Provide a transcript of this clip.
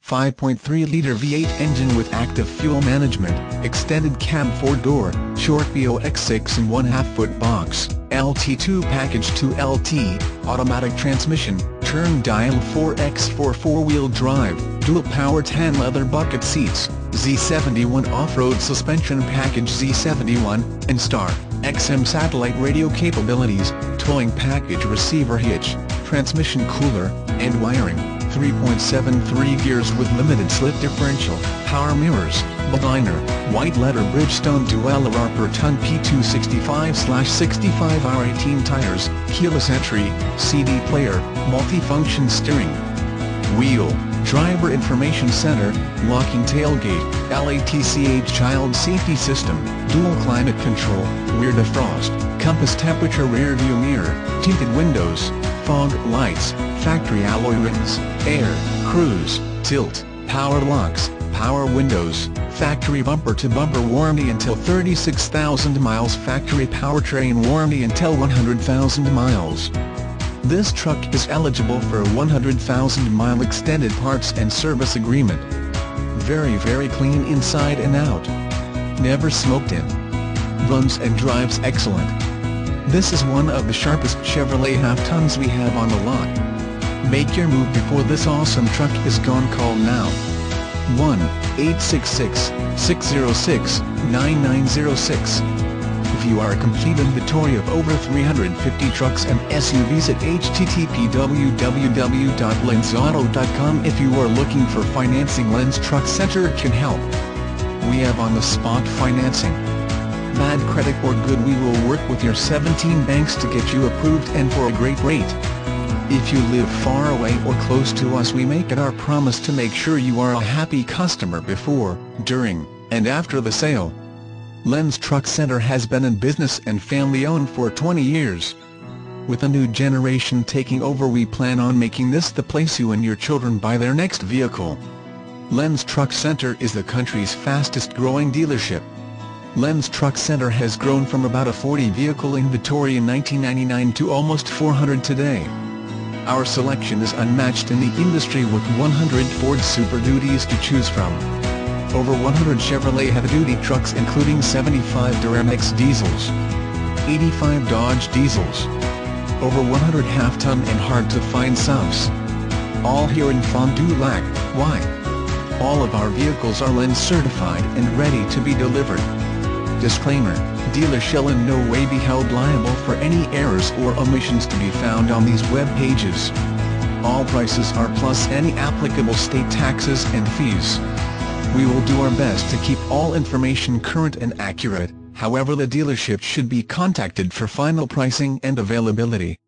5.3-liter V8 engine with active fuel management, extended cab 4-door, short VOX 6.5-foot box, LT2 package 2LT, automatic transmission, turn dial 4x4 4-wheel drive, dual power tan leather bucket seats, Z71 off-road suspension package Z71, and Star XM satellite radio capabilities, towing package receiver hitch, transmission cooler, and wiring. 3.73 gears with limited slip differential, power mirrors, Bodliner, white letter Bridgestone Dweller per ton P265/65 R18 tires, keyless entry, CD player, multi-function steering wheel, driver information center, locking tailgate, LATCH child safety system, dual climate control, rear defrost, compass temperature rear view mirror, tinted windows, fog lights, factory alloy rims, air, cruise, tilt, power locks, power windows, factory bumper-to-bumper warranty until 36,000 miles, factory powertrain warranty until 100,000 miles. This truck is eligible for a 100,000-mile extended parts and service agreement. Very clean inside and out. Never smoked in. Runs and drives excellent. This is one of the sharpest Chevrolet half-tons we have on the lot. Make your move before this awesome truck is gone. Call now. 1-866-606-9906. View our complete inventory of over 350 trucks and SUVs at http://www.lenzauto.com. If you are looking for financing, Lenz Truck Center can help. We have on-the-spot financing. Bad credit or good, we will work with your 17 banks to get you approved and for a great rate. If you live far away or close to us, we make it our promise to make sure you are a happy customer before, during, and after the sale. Lenz Truck Center has been in business and family-owned for 20 years. With a new generation taking over, we plan on making this the place you and your children buy their next vehicle. Lenz Truck Center is the country's fastest-growing dealership. Lenz Truck Center has grown from about a 40-vehicle inventory in 1999 to almost 400 today. Our selection is unmatched in the industry with 100 Ford Super Duties to choose from. Over 100 Chevrolet heavy-duty trucks including 75 Duramax diesels, 85 Dodge diesels, over 100 half-ton and hard-to-find subs. All here in Fond du Lac. Why? All of our vehicles are Lenz certified and ready to be delivered. Disclaimer: dealer shall in no way be held liable for any errors or omissions to be found on these web pages. All prices are plus any applicable state taxes and fees. We will do our best to keep all information current and accurate, however the dealership should be contacted for final pricing and availability.